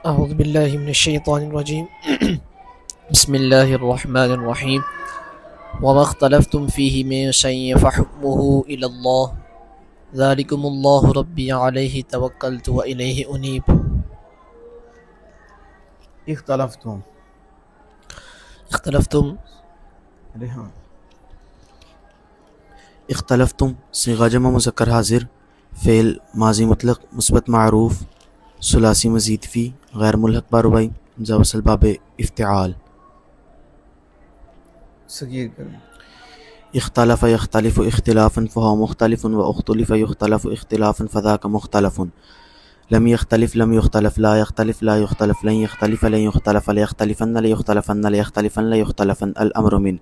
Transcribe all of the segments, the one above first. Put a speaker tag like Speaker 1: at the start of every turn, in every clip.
Speaker 1: अऊज़ु बिल्लाहि मिनश्शैतानिर्रजीम बिस्मिल्लाहिर्रहमानिर्रहीम वमा इख्तलफ्तुम फ़ीहि मिन शैइन फ़हुक्मुहु इलल्लाह ज़ालिकुमुल्लाहु रब्बी अलैहि तवक्कलतु व इलैहि उनीब।
Speaker 2: इख्तलफ तुम।
Speaker 1: इख्तलफ्तुम
Speaker 2: अरे हाँ, इख्तलफ तुम सिगा जमा मुज़क्कर हाजिर फ़ेल माजी मुतलक मुस्बत मारूफ सुलासी मज़ीद फ़ी गैर मुल्हक बारुबाई जवसल बाब इफ्तिआल सगीर करो। इख्तलफ यख्तलिफ़ु इख्तिलाफ़न फ़हुवा मुख्तलिफ़ुन व उख्तुलिफ़ युख्तलफ़ु इख्तिलाफ़न फ़ज़ाका मुख्तलफ़ुन। लम यख्तलिफ़ लम युख्तलफ़ ला यख्तलिफ़ ला युख्तलफ़ लन यख्तलिफ़ लन युख्तलफ़ लयख्तलिफ़न्न लयुख्तलफ़न्न लयख्तलिफ़न लयुख्तलफ़न अल अम्रु मिन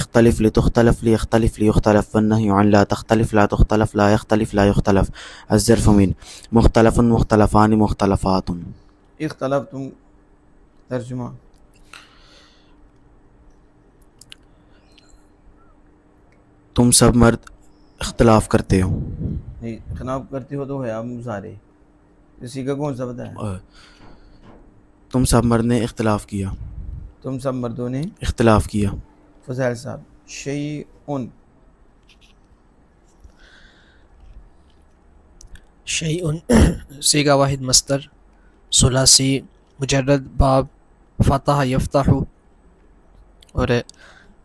Speaker 2: इख्तलिफ़ लितुख्तलफ़ लियख्तलिफ़ लियुख्तलफ़ वन्नहयु अन ला तख्तलिफ़ ला तुख्तलफ़ ला यख्तलिफ़ ला युख्तलफ़ अज़्ज़र्फ़ु मिन मुख्तलफ़ुन मुख्तलफ़ानि मुख्तलफ़ातुन। इख्तलफ तुम तर्जुमा। तुम सब मर्द इख्तलाफ करते हो। नहीं, इख्तलाफ करते हो तो है आप मुजारे, इसी का कौन सा बताया? तुम सब मर्द ने इख्तलाफ किया। तुम सब मर्दों ने इख्तलाफ किया। फज़ैल साहब शैउन।
Speaker 1: शैउन सीगा वाहिद मस्तर सुलासी मुजर्रद बाब फ़तह यफ़्तहु और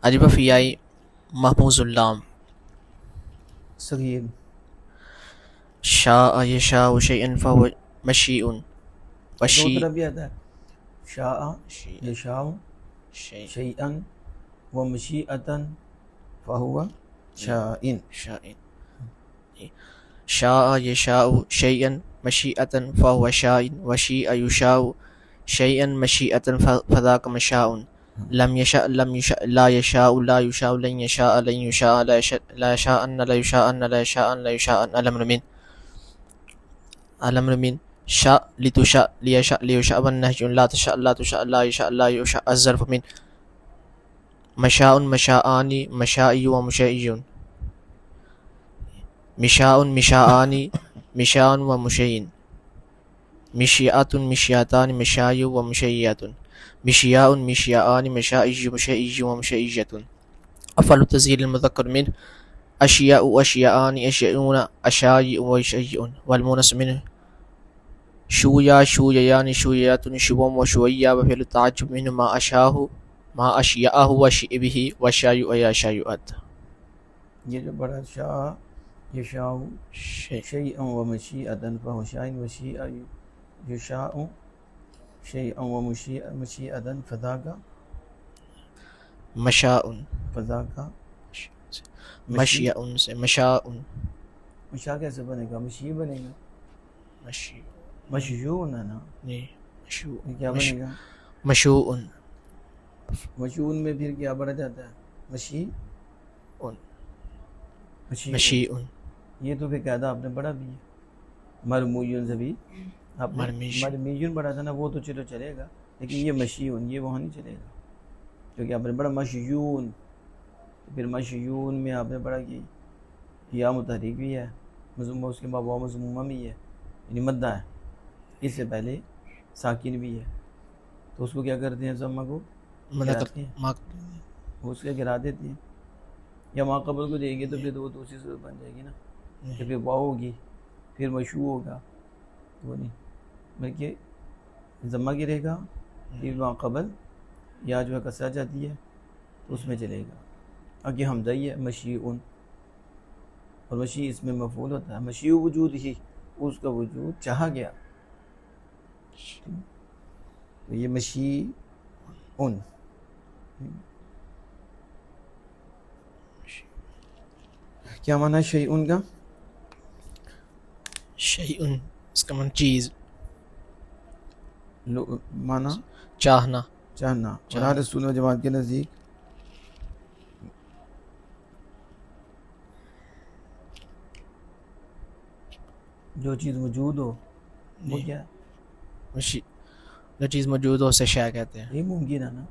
Speaker 1: अलिफ फ़ियाई महमूज़ुल लाम।
Speaker 2: सगीर
Speaker 1: शाअ यशाअ शैअन फ़हुव मशीउन
Speaker 2: दो
Speaker 1: वशी
Speaker 2: तरफ भी आता है। शाअ यशाअ
Speaker 1: शैअन
Speaker 2: शैअन व मशीअतन फ़हुव शाइन।
Speaker 1: शाइन शाअ यशाअ शैअन मशीअतन फ़हुव शाइन वशीअ युशाअ शैअन मशीअतन फ़ज़ाका मशाउन। लम यशअ ला यशाअ ला युशाअ लन यशाअ लन युशाअ ला यशाअन ला युशाअन ला यशाअन ला युशाअन अल अम्रु मिन शा लितुशा लियशा लियुशा वन्नहयु ला तशा ला तुशा ला यशा ला युशा अज़्ज़र्फ़ु मिन मशाउन मशाआनी मशाइयु व मुशैइयुन मिशाउन मिशाआनी मिशाउन व मुशैइन मिशियातुन मिशियातानि मिशायु व मुशैय्यतुन मिशियाउन मिशियाआनि मिशाइयु मुशैइयु व मुशैय्यतुन। अफ़अलु तज़ील मुज़क्कर मिन अशियाउ अशियाआनि अशियउन अशायिउ व शय्युन वल मुनस मिन शुया शुययानि शुययातुन शुवम व शुवय्या व फ़िल तअज्जुब मिन मा अशाहु मा अशियाहु व शिबिही व शायु या शायुअत।
Speaker 2: ये जो बड़ा शाह यशाउ शैअन व मशीअतन फ़हुव शाइन वशीअ युशाअ शैअन व मशीअतन फ़ज़ाका
Speaker 1: मशाउन
Speaker 2: फ़ज़ाका
Speaker 1: मशियाउन से मशाउन
Speaker 2: मशा कैसे बनेगा? मशी बनेगा।
Speaker 1: मशी
Speaker 2: मशयून है ना,
Speaker 1: नहीं मशू
Speaker 2: ये क्या बनेगा?
Speaker 1: मशूउन
Speaker 2: मशून में फिर क्या बढ़ा जाता है? मशी
Speaker 1: उन
Speaker 2: मशी
Speaker 1: मशीउन
Speaker 2: ये तो फिर कहता आपने पढ़ा भी है। मरमुयुन से भी आपने
Speaker 1: मरमीश
Speaker 2: मरमियुन पढ़ा था ना, वो तो चलो चलेगा, लेकिन ये मशीउन ये वहाँ नहीं चलेगा, क्योंकि आपने पढ़ा मशयून, तो फिर मशयून में आपने पढ़ा कि या मुतहरिक भी है मज़मूमा, उसके बाद वाव मज़मूमा भी है, यानी मद्दा है, इससे पहले साकिन भी है, तो उसको क्या करते हैं? ज़म्मा को गिराते हैं, उसके गिरा देते हैं, या माक़बल को देंगे तो फिर वो तो उसी से बन जाएगी ना, तो फिर वाव होगी फिर मशू होगा, वो नहीं, बल्कि ज़म्मा गिरेगा फिर माक़बल या जो है कसरा जाती है तो उसमें चलेगा। आगे हमज़ा ही है मशीउन, और मशी इसमें मफ़ूल होता है, मशी वजूद ही, उसका वजूद चाहा गया, तो ये मशी उन। क्या माना शै उनका?
Speaker 1: शैउन इसका मन चीज़
Speaker 2: माना
Speaker 1: चाहना
Speaker 2: चाहना, और हर रसूल व जमात के नज़दीक जो चीज़ मौजूद हो वो क्या है?
Speaker 1: मशी जो चीज़ मौजूद हो उसे शय कहते हैं।
Speaker 2: ये मुमकिन है ना,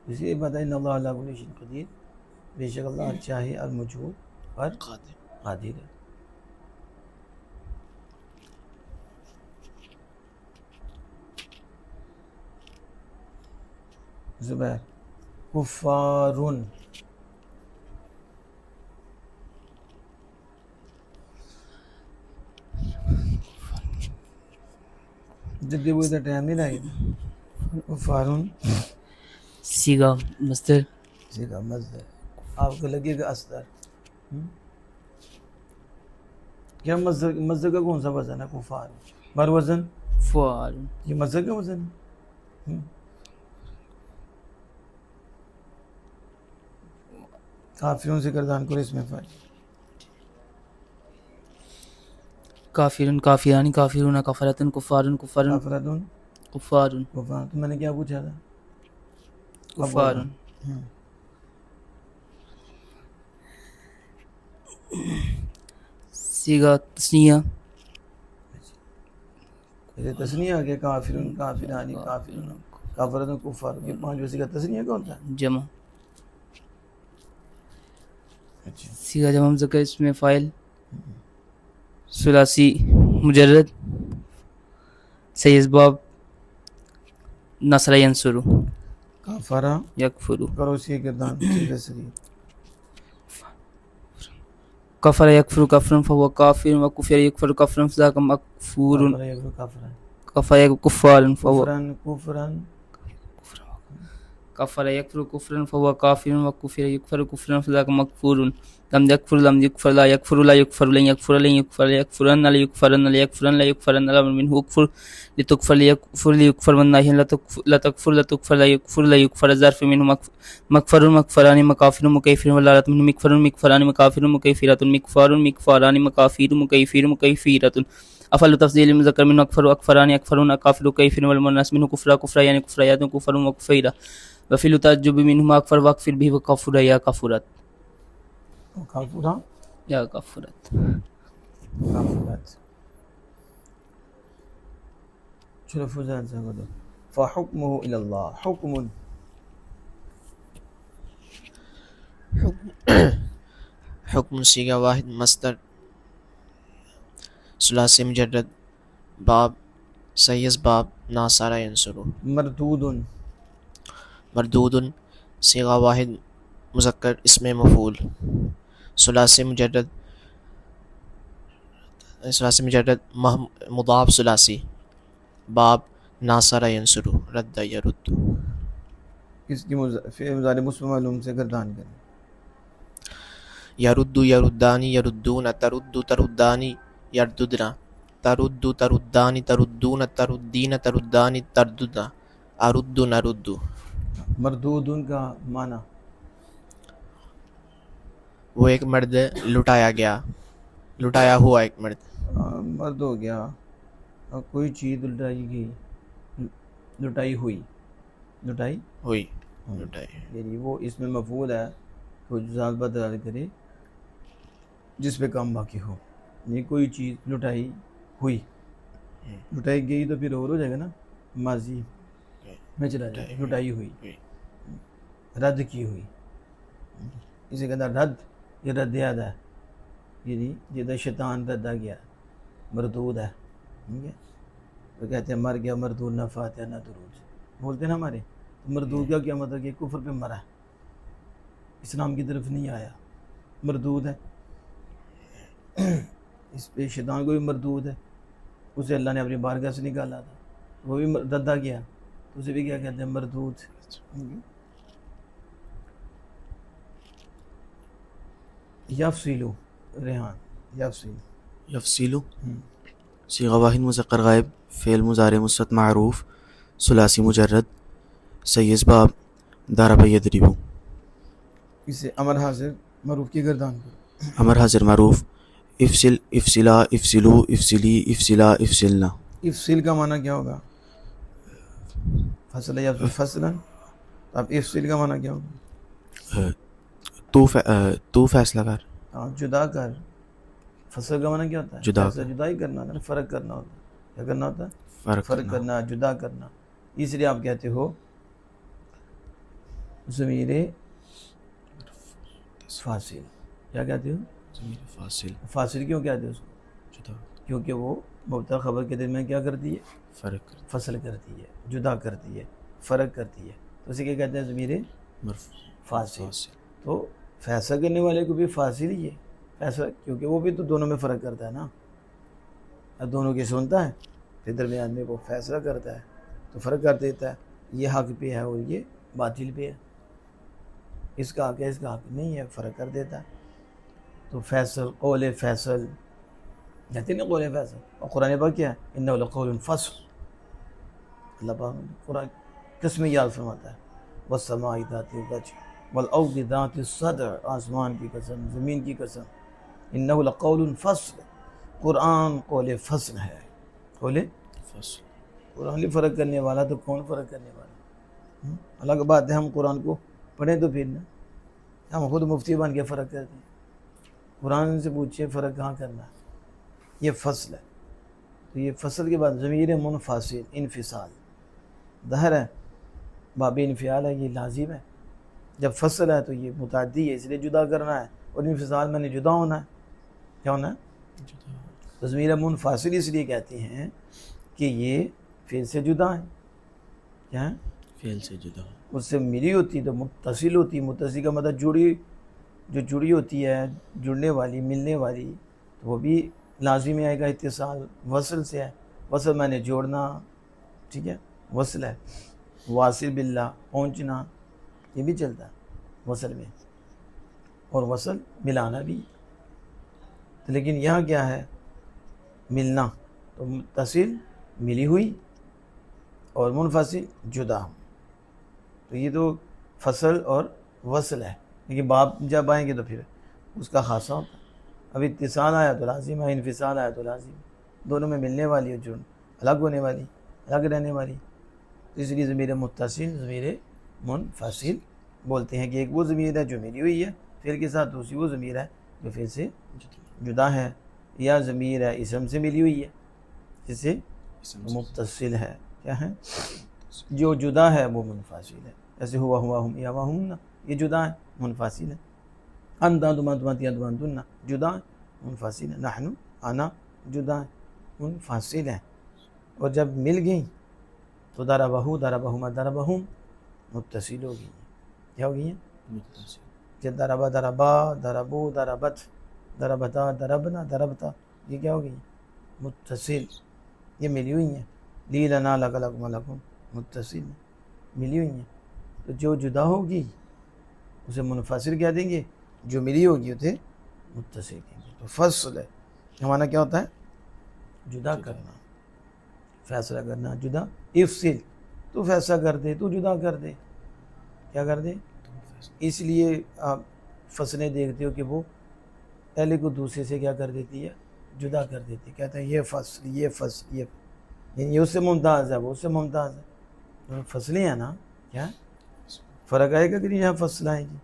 Speaker 2: इसलिए पता है अल्लाह अला कुल्ली शैइन क़दीर, बेशक अल्लाह चाहे अल मौजूद पर कादिर है। ज़ुबैर कुफ़ारुन। जल्दी वो इधर टाइम नहीं लगेगा। कुफ़ारुन
Speaker 3: सीगा मस्तर
Speaker 2: सीगा मज़दर, आपको लगेगा अस्तर। क्या मज़दर, मज़दर का कौन सा वज़न है? कुफ़ार मर वज़न,
Speaker 3: फ़ाल
Speaker 2: ये मज़दर का वज़न है। काफिरों से गर्दान करो इसमें फ़ाइल।
Speaker 3: काफिरुन काफिरानी काफिरुना कफरतुन कुफ़ारुन कुफ़ारुन
Speaker 2: काफिरतुन
Speaker 3: कुफ़ारुन
Speaker 2: कुफ़ार, तो मैंने क्या पूछा था?
Speaker 3: कुफ़ारुन सीगा तस्निया
Speaker 2: ये तस्निया आ गया, काफिरुन काफिरानी काफिरुन काफिरतुन कुफ़ार, ये पांच वैसे का तस्निया कौन था?
Speaker 3: जमा
Speaker 2: अच्छा
Speaker 3: सीगा जमा मुज़क्कर इसमें फ़ाइल सुलासी मुजर्रद सैयद बाब नसरा यंसुरु
Speaker 2: काफरा
Speaker 3: यकफुरु
Speaker 2: करो इसके गर्दान सीधा सही।
Speaker 3: कफर यकफुरु कफरन फहुवा काफिरुन व कुफिर यकफुरु कफरन फज़ाका मकफूरुन
Speaker 2: काफरा यकफुरु कफरन
Speaker 3: कफर यक कुफ़ारुन फहुवा
Speaker 2: कुफरन कुफरन
Speaker 3: कफर यकफुरु कुफरन फहुवा काफिरुन व कुफिर यकफुरु कुफरन फज़ाका मकफूरुन लम यकफुर ला यकफुर ला यकफुर ला यकफुर ला यकफुर ला यकफुरन ला यकफुरन ला यकफुरन ला यकफुरन ला मिनहु उकफुर लितुकफर लियकफुर वन्नाहि ला तकफुर ला यकफुर ज़र्फ मिनहु मकफरुन मकफरानी मकाफिरुन मुकैफिरुन वलारत मिनहु मिकफरुन मिकफरानी मकाफिरुन मुकैफिरतुन मिकफारुन मिकफारानी मकाफिरुन मुकैफिरुन मुकैफिरतुन अफल तफज़ील मुज़क्कर मिन अकफर अकफरानी अकफरुन अकाफिरु कैफिरुन वल मुन्नस मिनहु कुफरा कुफरा यानी कुफरायातुन कुफरुन व कुफैरा व फिल तअज्जुब मिनहु अकफर व अकफिर बिहि व कफुरा या कफुरत
Speaker 2: काफुरा
Speaker 3: या कफुरत
Speaker 2: काफुरत। चलो फुज़ान से बोलो फ़हुक्मुहु इलल्लाह हुक्मुन
Speaker 1: हुक्म सीगा वाहिद मस्तर सुलासी मुजर्रद बाब सैयद बाब नासारा यंसुरु
Speaker 2: मरदूदुन
Speaker 1: मरदूदुन सीगा वाहिद मुज़क्कर इसमें मफूल सुलासी मुजर्रद मुदाफ सुलासी बाब नासरा यंसुरु रद्द यरुद्दु
Speaker 2: किसकी मुज़ारे मुस्लिम मालूम से गर्दान करें।
Speaker 1: यरुद्दु यरुद्दानी यरुद्दून तरुद्दु तरुद्दानी यर्दुदना तरुद्दु तरुद्दानी तरुद्दून तरुद्दीन तरुद्दानी तर्दुदना अरुद्दु नरुद्दु।
Speaker 2: मरदूदुन का माना
Speaker 1: वो एक मर्द लुटाया गया, लुटाया हुआ एक मर्द।
Speaker 2: मर्द हो गया और कोई चीज़ लुटाई गई, लुटाई हुई, लुटाई
Speaker 1: हुई लुटाई
Speaker 2: यानी वो इसमें मफूल है तो जुज़ात बदल करे जिस पे काम बाकी हो। ये कोई चीज़ लुटाई हुई, लुटाई गई तो फिर और हो जाएगा ना, माजी में चला जाएगा। लुटाई हुई, रद्द की हुई, इसे कहता रद्द, ये रद्द याद है, यानी जिधर शैतान रद्दा गया मरदूद है, ठीक है। तो कहते हैं मर गया मरदूद ना फातिहा ना दुरूद, बोलते हैं ना हमारे। तो मरदूद का क्या मतलब कि कुफर पे मरा, इस्लाम की तरफ नहीं आया, मरदूद है। इस पे शैतान को भी मरदूद है, उसे अल्लाह ने अपनी बारगाह से निकाला था, वो भी रद्दा गया, तो उसे भी क्या कहते हैं मरदूद। यफसीलु रेहान यफसील
Speaker 4: यफसीलु सीगा वाहिद मुज़क्कर गायब फ़ेल मुज़ारे मुस्बत मारूफ सुलासी मुजर्रद सैयद बाब दारब यदरिबु।
Speaker 2: इसे अमर हाजिर मरूफ की गर्दान को
Speaker 4: अमर हाजिर मारूफ इफ्सिल इफ्सिला इफ्सिलू इफ्सिली इफ्सिला इफ्सिलना।
Speaker 2: इफ्सिल का माना क्या होगा? फसल या फसलन। अब इफ्सिल का माना क्या होगा?
Speaker 4: तू फैसला कर,
Speaker 2: जुदा कर। फसल का माना क्या होता है?
Speaker 4: जुदा
Speaker 2: जुदाई करना होता है, फ़र्क करना होता है। क्या करना होता है?
Speaker 4: फ़र्क
Speaker 2: करना, जुदा करना। इसलिए आप कहते हो ज़मीरे फासिल। क्या कहते हो?
Speaker 4: फासिल।
Speaker 2: फासिल क्यों कहते हो उसको?
Speaker 4: जुदा,
Speaker 2: क्योंकि वो मुब्तदा खबर के दरमियान क्या करती है?
Speaker 4: फ़र्क,
Speaker 2: फसल करती है, जुदा करती है, फ़र्क करती है। तो उसे क्या कहते हैं, ज़मीर
Speaker 4: मरफू
Speaker 2: फासिल।
Speaker 4: फासिल।
Speaker 2: तो फैसला करने वाले को भी फासिल ही है फैसला, क्योंकि वो भी तो दोनों में फ़र्क करता है ना, अब दोनों की सुनता है फिर दरमियान में वो फैसला करता है, तो फ़र्क कर देता है, ये हक पे है और ये बातिल पे है, इसका हक है इसका हक नहीं है, फ़र्क कर देता है। तो फैसल कौल फैसल कहते ना, कौल फैसल। और कुरान पाक क्या है, इन्नहु लक़ौलुन फ़स्ल, अल्लाह पाक कुरान किस्में याद फरमाता है, वस्समाइ ज़ातिल रज्म वल अर्दि ज़ातिस सद्र, आसमान की कसम ज़मीन की कसम, इन्नहु लक़ौलुन फ़स्ल, कुरान कौल फ़स्ल है। कौल
Speaker 4: फासिल।
Speaker 2: कुरान ही फ़र्क करने वाला, तो कौन फ़र्क करने वाला? अलग बात है हम कुरान को पढ़ें तो फिर ना, हम खुद मुफ्ती बन के फ़र्क करते हैं, कुरान से पूछिए फ़र्क कहाँ करना है। ये फ़स्ल है, तो ये फ़स्ल के बाद ज़मीर मुनफ़ासिल इनफ़िसाल ज़ाहिर है, बाब इनफ़ियाल है, ये लाजिम है। जब फ़स्ल है तो ये मुतअद्दी है, इसलिए जुदा करना है, और इनफ़िसाल मैंने जुदा होना है, क्या होना है? तो ज़मीर मुनफ़ासिल इसलिए कहते हैं कि ये फ़ेल से जुदा है। क्या है?
Speaker 4: फ़ेल से जुदा।
Speaker 2: उससे मिली होती तो मुत्तसिल होती, मुत्तसिल का मतलब जुड़ी, जो जुड़ी होती है, जुड़ने वाली, मिलने वाली, तो वो भी लाजिम आएगा, इत्तिसाल वसल से है, वसल मैंने जोड़ना, ठीक है, वसल है, वासिल बिल्ला पहुँचना, ये भी चलता है वसल में, और वसल मिलाना भी। तो लेकिन यहाँ क्या है, मिलना, तो मुत्तसिल मिली हुई और मुनफसिल जुदा, तो ये तो फसल और वसल है। लेकिन बाप जब आएंगे तो फिर उसका खासा होता है। अब इत्तिसाल आया तो लाजिम है, इनफिसाल आया तो लाजिम, दोनों में मिलने वाली है, जुड़ अलग होने वाली, अलग रहने वाली। तो इसलिए ज़मीर मुत्तसिल ज़मीर मुनफसिल बोलते हैं कि एक वो ज़मीर है जो मिली हुई है फ़िल के साथ, दूसरी वो ज़मीर है जो फ़िल से जुदा है, या ज़मीर है इसम से मिली हुई है जिससे मुत्तसिल है, क्या है, जो जुदा है वो मुनफसिल है। जैसे हुआ हुआ हम या हुआ ना, ये जुदा है, मुनफसिल है। अंदा दुमा दुमातिया दुना जुदा है, मुनफसिल है। नहनु आना जुदा है, मुनफसिल है। और जब मिल गई तो दरबहू दरबहुमा दरबहुम मुत्तसिल हो गई, क्या हो गई है? जब दरबा दरबा दरबू दरबत दरबता दरबना दरबता, ये क्या हो गई? मुत्तसिल, ये मिली हुई हैं। ली लना लग लग मलकुम मुत्तसिल, मिली हुई हैं। तो जो जुदा होगी उसे मुनफसिल कह देंगे, जो मिली होगी उसे मुत्तसिल कहेंगे। तो फसल है हमारा क्या होता है? जुदा करना, फैसला करना, जुदा। इफ्सिल, तू फैसला कर दे, तू जुदा कर दे, क्या कर दे। इसलिए आप फसलें देखते हो कि वो पहले को दूसरे से क्या कर देती है, जुदा कर देती है। कहते हैं ये फसल ये फसल ये उससे मुमताज़ है, वो उससे मुमताज़ है। तो फसलें हैं ना, क्या फ़र्क आएगा कि नहीं, यहाँ फसल आएगी।